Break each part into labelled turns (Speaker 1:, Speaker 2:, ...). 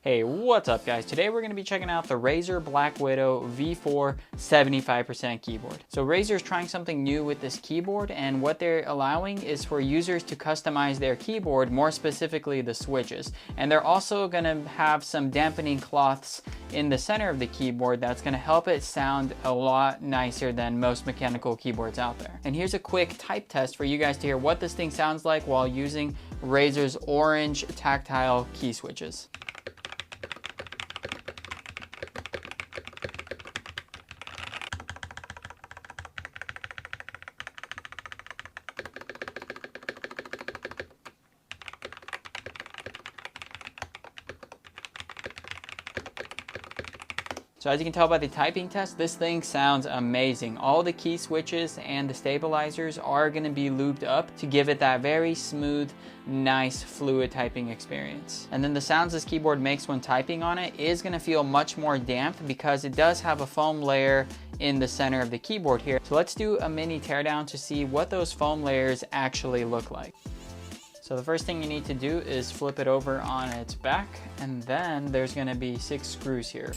Speaker 1: Hey, what's up guys? Today we're going to be checking out the Razer BlackWidow V4 75% keyboard. So Razer's trying something new with this keyboard, and what they're allowing is for users to customize their keyboard, more specifically the switches. And they're also going to have some dampening cloths in the center of the keyboard that's going to help it sound a lot nicer than most mechanical keyboards out there. And here's a quick type test for you guys to hear what this thing sounds like while using Razer's orange tactile key switches. So as you can tell by the typing test, this thing sounds amazing. All the key switches and the stabilizers are going to be lubed up to give it that very smooth, nice, fluid typing experience. And then the sounds this keyboard makes when typing on it is going to feel much more damp because it does have a foam layer in the center of the keyboard here. So let's do a mini teardown to see what those foam layers actually look like. So the first thing you need to do is flip it over on its back, and then there's going to be 6 screws here.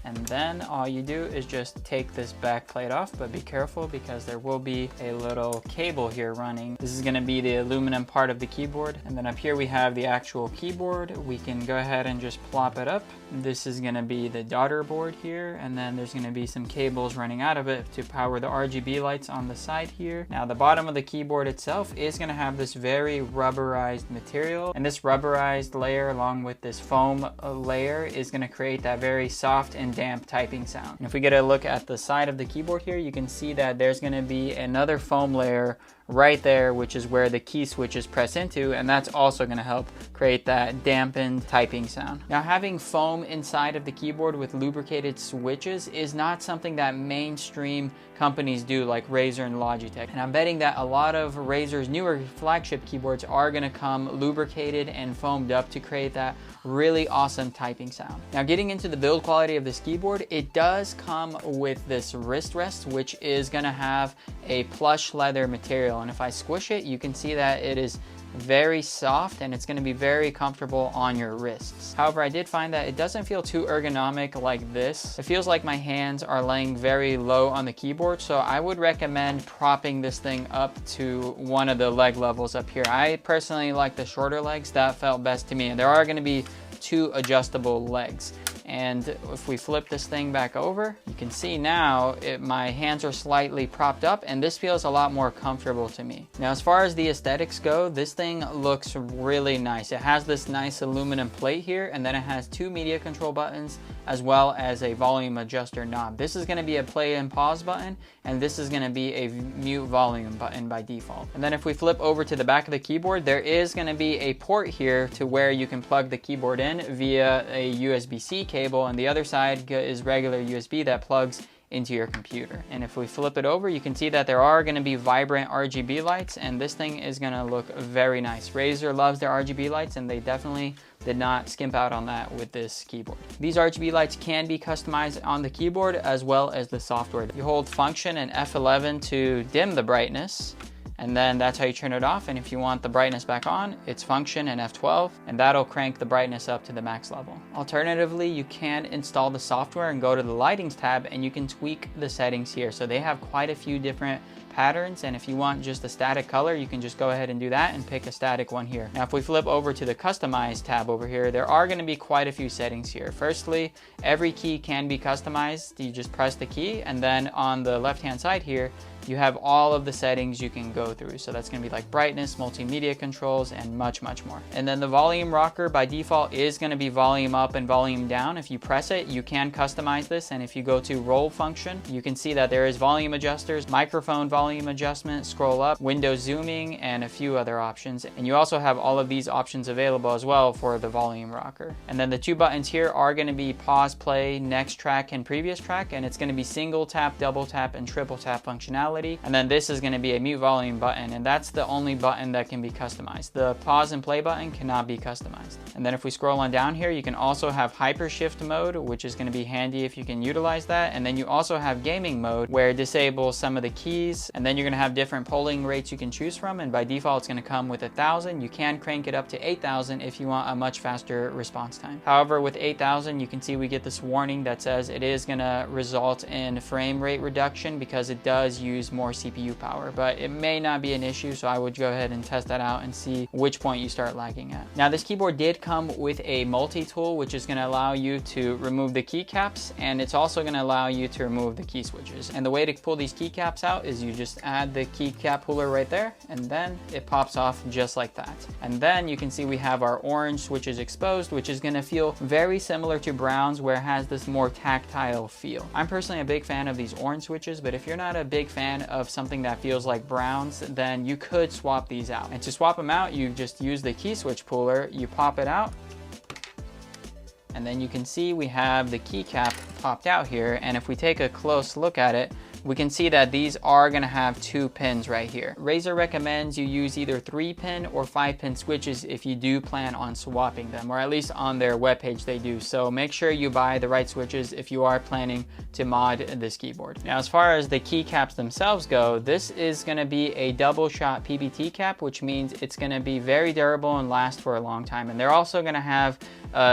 Speaker 1: And then all you do is just take this back plate off, but be careful because there will be a little cable here running. This is going to be the aluminum part of the keyboard. And then up here we have the actual keyboard. We can go ahead and just plop it up. This is going to be the daughter board here. And then there's going to be some cables running out of it to power the RGB lights on the side here. Now the bottom of the keyboard itself is going to have this very rubberized material. And this rubberized layer along with this foam layer is going to create that very soft and damp typing sound. And if we get a look at the side of the keyboard here, you can see that there's going to be another foam layer right there, which is where the key switches press into, and that's also going to help create that dampened typing sound. Now, having foam inside of the keyboard with lubricated switches is not something that mainstream companies do like Razer and Logitech, and I'm betting that a lot of Razer's newer flagship keyboards are going to come lubricated and foamed up to create that really awesome typing sound. Now, getting into the build quality of this keyboard, it does come with this wrist rest, which is going to have a plush leather material, and if I squish it, you can see that it is very soft and it's going to be very comfortable on your wrists. However, I did find that it doesn't feel too ergonomic like this. It feels like my hands are laying very low on the keyboard, so I would recommend propping this thing up to one of the leg levels up here. I personally like the shorter legs. That felt best to me, and there are going to be 2 adjustable legs. And if we flip this thing back over, you can see now my hands are slightly propped up, and this feels a lot more comfortable to me. Now, as far as the aesthetics go, this thing looks really nice. It has this nice aluminum plate here, and then it has 2 media control buttons as well as a volume adjuster knob. This is going to be a play and pause button, and this is going to be a mute volume button by default. And then if we flip over to the back of the keyboard, there is going to be a port here to where you can plug the keyboard in via a USB-C cable, and the other side is regular USB that plugs into your computer. And if we flip it over, you can see that there are going to be vibrant RGB lights, and this thing is going to look very nice. Razer loves their RGB lights, and they definitely did not skimp out on that with this keyboard. These RGB lights can be customized on the keyboard as well as the software. You hold Function and F11 to dim the brightness, and then that's how you turn it off. And if you want the brightness back on, it's Function and F12, and that'll crank the brightness up to the max level. Alternatively, you can install the software and go to the Lightings tab, and you can tweak the settings here. So they have quite a few different patterns, and if you want just a static color, you can just go ahead and do that and pick a static one here. Now, if we flip over to the Customize tab over here, there are going to be quite a few settings here. Firstly, every key can be customized. You just press the key, and then on the left-hand side here, you have all of the settings you can go through. So that's going to be like brightness, multimedia controls, and much more. And then the volume rocker by default is going to be volume up and volume down. If you press it, you can customize this. And if you go to roll function, you can see that there is volume adjusters, microphone volume adjustment, scroll up, window zooming, and a few other options. And you also have all of these options available as well for the volume rocker. And then the 2 buttons here are going to be pause, play, next track, and previous track. And it's going to be single tap, double tap, and triple tap functionality. functionality. And then this is going to be a mute volume button, and that's the only button that can be customized. The pause and play button cannot be customized. And then if we scroll on down here, you can also have hyper shift mode, which is going to be handy if you can utilize that. And then you also have gaming mode, where it disables some of the keys, and then you're going to have different polling rates you can choose from, and by default it's going to come with 1,000. You can crank it up to 8,000 if you want a much faster response time. However, with 8,000, you can see we get this warning that says it is going to result in frame rate reduction because it does use more CPU power, but it may not be an issue, so I would go ahead and test that out and see which point you start lagging at. Now, this keyboard did come with a multi-tool, which is going to allow you to remove the keycaps, and it's also going to allow you to remove the key switches. And the way to pull these keycaps out is you just add the keycap puller right there, and then it pops off just like that. And then you can see we have our orange switches exposed, which is going to feel very similar to browns, where it has this more tactile feel. I'm personally a big fan of these orange switches, but if you're not a big fan of something that feels like browns, then you could swap these out. And to swap them out, you just use the key switch puller, you pop it out, and then you can see we have the keycap popped out here. And if we take a close look at it, we can see that these are going to have 2 pins right here. Razer recommends you use either 3-pin or 5-pin switches if you do plan on swapping them, or at least on their webpage they do. So make sure you buy the right switches if you are planning to mod this keyboard. Now, as far as the keycaps themselves go, this is going to be a double shot PBT cap, which means it's going to be very durable and last for a long time. And they're also going to have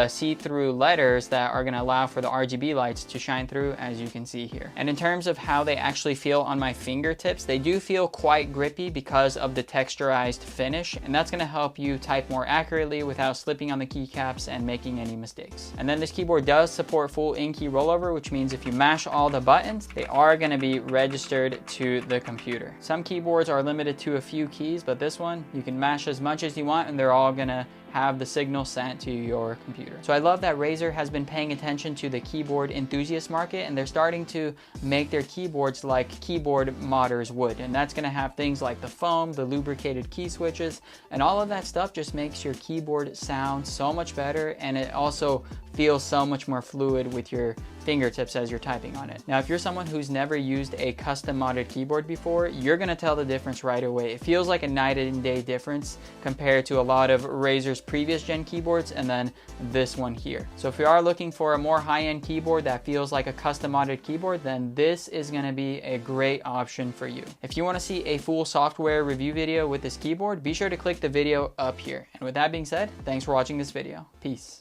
Speaker 1: see-through letters that are going to allow for the RGB lights to shine through, as you can see here. And in terms of how they actually feel on my fingertips, they do feel quite grippy because of the texturized finish, and that's going to help you type more accurately without slipping on the keycaps and making any mistakes. And then this keyboard does support full in-key rollover, which means if you mash all the buttons, they are going to be registered to the computer. Some keyboards are limited to a few keys, but this one, you can mash as much as you want and they're all going to have the signal sent to your computer. So I love that Razer has been paying attention to the keyboard enthusiast market, and they're starting to make their keyboards like keyboard modders would. And that's gonna have things like the foam, the lubricated key switches, and all of that stuff just makes your keyboard sound so much better, and it also feels so much more fluid with your fingertips as you're typing on it. Now, if you're someone who's never used a custom modded keyboard before, you're gonna tell the difference right away. It feels like a night and day difference compared to a lot of Razer's previous gen keyboards and then this one here. So if you are looking for a more high-end keyboard that feels like a custom modded keyboard, then this is gonna be a great option for you. If you wanna see a full software review video with this keyboard, be sure to click the video up here. And with that being said, thanks for watching this video. Peace.